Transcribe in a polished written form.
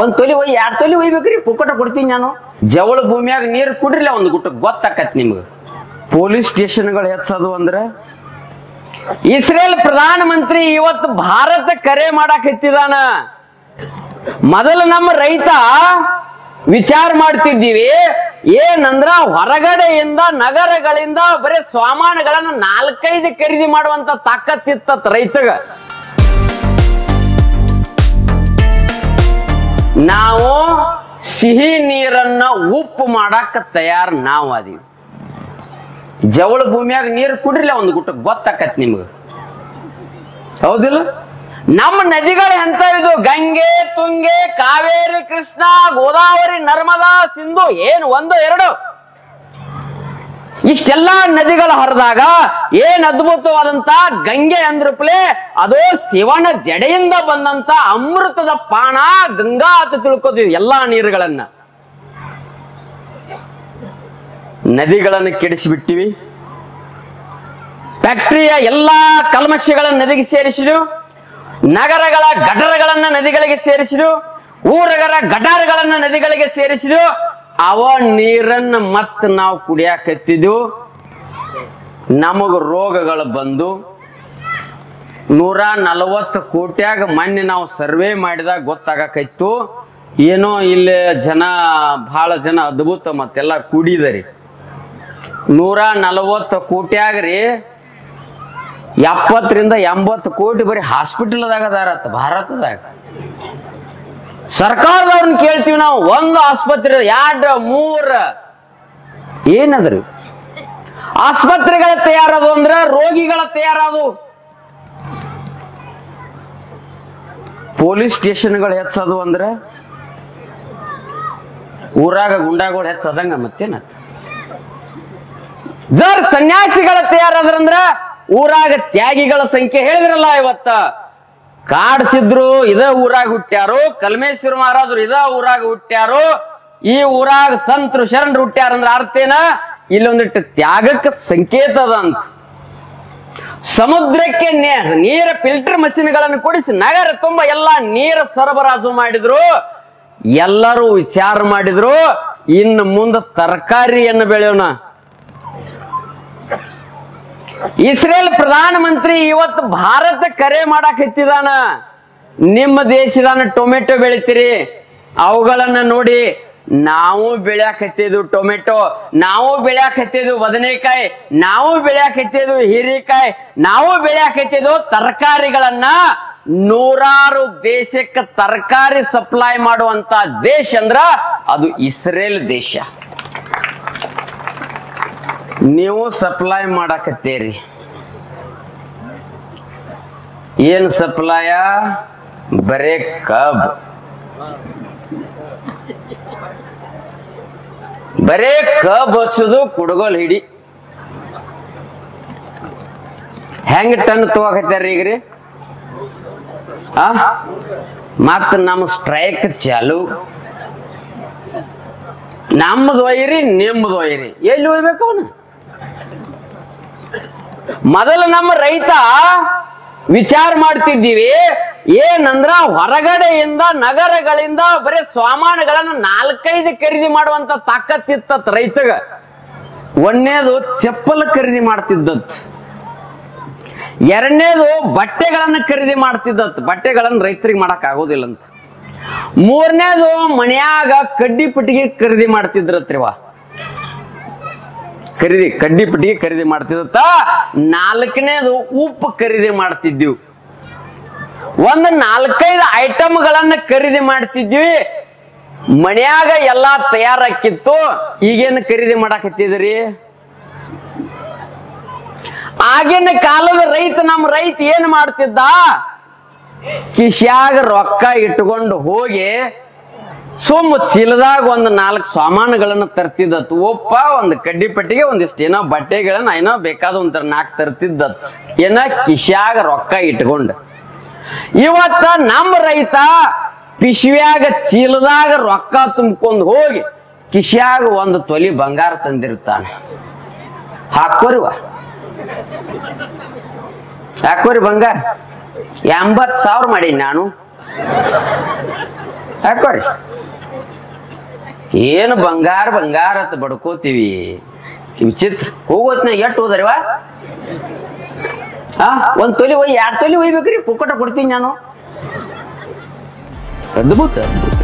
ಒಂದ್ ತೊಲಿ ಒಯ್ 2 ತೊಲಿ ಒಯ್ಬೇಕ್ರಿ, ಪುಕ್ಕಟ ಕೊಡ್ತೀನಿ ನಾನು. ಜವಳ ಭೂಮಿಯಾಗ ನೀರು ಕುಡ್ರಿಲ್ಲ ಒಂದು ಗುಟ್ಟ ಗೊತ್ತಾಕತ್ ನಿಮ್ಗೆ. ಪೊಲೀಸ್ ಸ್ಟೇಷನ್ಗಳು ಹೆಚ್ಚದು ಅಂದ್ರೆ ಇಸ್ರೇಲ್ ಪ್ರಧಾನ ಮಂತ್ರಿ ಇವತ್ತು ಭಾರತ ಕರೆ ಮಾಡಕ್ ಹತ್ತಿದಾನ. ಮೊದಲು ನಮ್ಮ ರೈತ ವಿಚಾರ ಮಾಡ್ತಿದ್ದೀವಿ ಏನಂದ್ರ ಹೊರಗಡೆಯಿಂದ ನಗರಗಳಿಂದ ಬರೀ ಸಾಮಾನುಗಳನ್ನ 4-5 ಖರೀದಿ ಮಾಡುವಂತ ತಾಕತ್ತಿತ್ತ ರೈತಗ. ನಾವು ಸಿಹಿ ನೀರನ್ನ ಉಪ್ಪು ಮಾಡಾಕ ತಯಾರ ನಾವು ಅದೀವಿ. ಜವಳ ಭೂಮಿಯಾಗ ನೀರು ಕುಡ್ರಿಲ್ಲ ಒಂದು ಗುಟ್ಟ ಗೊತ್ತಾಕತ್ ನಿಮ್ಗೆ, ಹೌದಿಲ್ಲ? ನಮ್ಮ ನದಿಗಳು ಎಂತ ಇದು? ಗಂಗೆ, ತುಂಗೆ, ಕಾವೇರಿ, ಕೃಷ್ಣ, ಗೋದಾವರಿ, ನರ್ಮದಾ, ಸಿಂಧು, ಏನು 1-2 ಇಷ್ಟೆಲ್ಲಾ ನದಿಗಳು ಹರಿದಾಗ ಏನ್ ಅದ್ಭುತವಾದಂತ ಗಂಗೆ ಅಂದ್ರಪ್ಲೆ ಅದು ಶಿವನ ಜಡೆಯಿಂದ ಬಂದಂತ ಅಮೃತದ ಪಾನ ಗಂಗಾ ಅಂತ ತಿಳ್ಕೊತೀವಿ. ಎಲ್ಲಾ ನೀರುಗಳನ್ನ ನದಿಗಳನ್ನು ಕೆಡಿಸಿಬಿಟ್ಟಿವಿ. ಫ್ಯಾಕ್ಟರಿಯ ಎಲ್ಲಾ ಕಲ್ಮಶಗಳನ್ನು ನದಿಗೆ ಸೇರಿಸಿದ್ರು. ನಗರಗಳ ಗಟಾರಗಳನ್ನ ನದಿಗಳಿಗೆ ಸೇರಿಸಿದ್ರು. ಊರಗರ ಗಟಾರಗಳನ್ನ ನದಿಗಳಿಗೆ ಸೇರಿಸಿದ್ರು. ಅವ ನೀರನ್ನ ಮತ್ ನಾವು ಕುಡಿಯಾಕತ್ತಿದ್ವು. ನಮಗ ರೋಗಗಳು ಬಂದು 140 ಕೋಟಿಯಾಗ ಮೊನ್ನೆ ನಾವು ಸರ್ವೆ ಮಾಡಿದಾಗ ಗೊತ್ತಾಗಕೈತು ಏನೋ ಇಲ್ಲಿ ಜನ ಬಹಳ ಜನ ಅದ್ಭುತ ಮತ್ತೆಲ್ಲ ಕುಡಿದರಿ. 140 ಕೋಟಿಯಾಗ್ರಿ 70-80 ಕೋಟಿ ಬರೀ ಹಾಸ್ಪಿಟಲ್ದಾಗ ಅದಾರತ್ತ ಭಾರತದಾಗ. ಸರ್ಕಾರದವ್ರನ್ನ ಕೇಳ್ತೀವಿ ನಾವು, 1 ಆಸ್ಪತ್ರೆ 2, 3 ಏನದ್ರಿ ಆಸ್ಪತ್ರೆಗಳ ತಯಾರದು ಅಂದ್ರ ರೋಗಿಗಳ ತಯಾರದು. ಪೊಲೀಸ್ ಸ್ಟೇಷನ್ಗಳು ಹೆಚ್ಚದು ಅಂದ್ರೆ ಊರಾಗ ಗುಂಡಾಗಳು ಹೆಚ್ಚದಂಗ ಮತ್ತೇನತ್ತ. ಜರ್ ಸನ್ಯಾಸಿಗಳ ತಯಾರಾದ್ರಂದ್ರ ಊರಾಗ ತ್ಯಾಗಿಗಳ ಸಂಖ್ಯೆ ಹೇಳಿದ್ರಲ್ಲ. ಇವತ್ತ ಕಾಡ್ಸಿದ್ರು ಇದ ಊರಾಗ ಹುಟ್ಟ್ಯಾರು, ಕಲ್ಮೇಶ್ವರ ಮಹಾರಾಜರು ಇದ ಊರಾಗ ಹುಟ್ಟ್ಯಾರು, ಈ ಊರಾಗ ಸಂತರು ಶರಣರು ಹುಟ್ಟ್ಯಾರಂದ್ರ ಅರ್ಥ ಏನ? ಇಲ್ಲೊಂದಿಟ್ಟು ತ್ಯಾಗಕ್ಕೆ ಸಂಕೇತ ಅದ ಅಂತ. ಸಮುದ್ರಕ್ಕೆ ನೀರ ಫಿಲ್ಟರ್ ಮಷಿನ್ಗಳನ್ನು ಕೊಡಿಸಿ ನಗರ ತುಂಬಾ ಎಲ್ಲಾ ನೀರು ಸರಬರಾಜು ಮಾಡಿದ್ರು. ಎಲ್ಲರೂ ವಿಚಾರ ಮಾಡಿದ್ರು ಇನ್ನು ಮುಂದೆ ತರಕಾರಿಯನ್ನು ಬೆಳೆಯೋಣ. ಇಸ್ರೇಲ್ ಪ್ರಧಾನ ಮಂತ್ರಿ ಇವತ್ತು ಭಾರತ ಕರೆ ಮಾಡಕ್ ಹತ್ತಿದಾನ. ನಿಮ್ಮ ದೇಶದಾನ ಟೊಮೆಟೊ ಬೆಳಿತೀರಿ, ಅವುಗಳನ್ನ ನೋಡಿ ನಾವು ಬೆಳ್ಯಾಕ ಹತ್ತಿದ್ವು ಟೊಮೆಟೊ, ನಾವು ಬೆಳ್ಯಾಕ ಹತ್ತಿದ್ವು ಬದನೆಕಾಯಿ, ನಾವು ಬೆಳ್ಯಾಕ ಹತ್ತಿದ್ವು ಹೀರೆಕಾಯಿ, ನಾವು ಬೆಳ್ಯಾಕ ಹತ್ತಿದ್ವು ತರಕಾರಿಗಳನ್ನ. 100 ದೇಶಕ್ಕೆ ತರಕಾರಿ ಸಪ್ಲೈ ಮಾಡುವಂತ ದೇಶ ಅಂದ್ರ ಅದು ಇಸ್ರೇಲ್ ದೇಶ. ನೀವು ಸಪ್ಲೈ ಮಾಡಕತ್ತೀರಿ. ಏನ್ ಸಪ್ಲೈಯ? ಬರೇ ಕಬ್, ಬರೇ ಕಬ್ ಹಚ್ಚುದು, ಕುಡ್ಗೋಲ್ ಹಿಡಿ. ಹೆಂಗ ಟನ್ ತಗೋಕತ್ತಾರ ಈಗ್ರಿ? ಮತ್ ನಮ್ಮ ಸ್ಟ್ರೈಕ್ ಚಾಲು. ನಮ್ಮದು ಒಯ್ಯಿರಿ, ನಿಮ್ಮದು ಒಯ್ಯಿರಿ. ಎಲ್ಲಿ ಒಯ್ಬೇಕು ಅವನು? ಮೊದಲು ನಮ್ಮ ರೈತ ವಿಚಾರ ಮಾಡ್ತಿದ್ದೀವಿ ಏನಂದ್ರ ಹೊರಗಡೆಯಿಂದ ನಗರಗಳಿಂದ ಬರೀ ಸಾಮಾನುಗಳನ್ನ 4-5 ಖರೀದಿ ಮಾಡುವಂತ ತಾಕತ್ತಿತ್ತ ರೈತಗ. ಒಂದನೇದು ಚಪ್ಪಲ್ ಖರೀದಿ ಮಾಡ್ತಿದ್ದತ್, ಎರಡನೇದು ಬಟ್ಟೆಗಳನ್ನ ಖರೀದಿ ಮಾಡ್ತಿದ್ದತ್. ಬಟ್ಟೆಗಳನ್ನ ರೈತರಿಗೆ ಮಾಡಕ್ ಆಗೋದಿಲ್ಲಂತ. ಮೂರನೇದು ಮನ್ಯಾಗ ಕಡ್ಡಿ ಪಟ್ಟಿಗೆ ಖರೀದಿ ಮಾಡ್ತಿದ್ರತ್ರಿವ, ಕಡ್ಡಿ ಪಟ್ಟಿಗೆ ಖರೀದಿ ಮಾಡ್ತಿದ್ದ. 4ನೇದು ಉಪ್ಪು ಖರೀದಿ ಮಾಡ್ತಿದ್ವಿ. ಒಂದು 4-5 ಐಟಮ್ಗಳನ್ನ ಖರೀದಿ ಮಾಡ್ತಿದ್ವಿ. ಮನ್ಯಾಗ ಎಲ್ಲಾ ತಯಾರಾಕಿತ್ತು. ಈಗೇನು ಖರೀದಿ ಮಾಡಾಕತ್ತಿದ್ರಿ? ಆಗಿನ ಕಾಲದ ರೈತ, ನಮ್ಮ ರೈತ ಏನ್ ಮಾಡ್ತಿದ್ದ? ಕಿಶ್ಯಾಗ ರೊಕ್ಕ ಇಟ್ಕೊಂಡು ಹೋಗಿ ಸುಮ್ಮ ಚೀಲದಾಗ ಒಂದು 4 ಸಾಮಾನುಗಳನ್ನ ತರ್ತಿದ್ದತ್. ಒಪ್ಪ ಒಂದು ಕಡ್ಡಿ ಪಟ್ಟಿಗೆ ಒಂದಿಷ್ಟು ಏನೋ ಬಟ್ಟೆಗಳನ್ನ ಏನೋ ಬೇಕಾದ ಒಂಥರ 4 ತರ್ತಿದ್ದತ್. ಏನ ಕಿಶ್ಯಾಗ ರೊಕ್ಕ ಇಟ್ಕೊಂಡು. ಇವತ್ತ ನಮ್ಮ ರೈತ ಪಿಶ್ವ್ಯಾಗ ಚೀಲದಾಗ ರೊಕ್ಕ ತುಂಬ್ಕೊಂಡು ಹೋಗಿ ಕಿಶ್ಯಾಗ 1 ತೊಲಿ ಬಂಗಾರ ತಂದಿರ್ತಾನೆ. ಹಾಕೋರಿವ, ಹಾಕೋರಿ ಬಂಗಾರ. 80,000 ಮಾಡೀನಿ ನಾನು. ಹಾಕೋರಿ. ಏನು ಬಂಗಾರ ಬಂಗಾರ ಅಂತ ಬಡ್ಕೋತೀವಿ, ವಿಚಿತ್ರ. ಹೋಗೋತ್ನಾಗ ಎಷ್ಟು ಹೋದರಿವಾ? ಒಂದ್ ತೊಲಿ ಒಯ್ 2 ತೊಲಿ ಒಯ್ಬೇಕ್ರಿ, ಪುಕ್ಕಟ ಕೊಡ್ತೀನಿ ನಾನು. ಅದ್ಭುತ ಅದ್ಭುತ.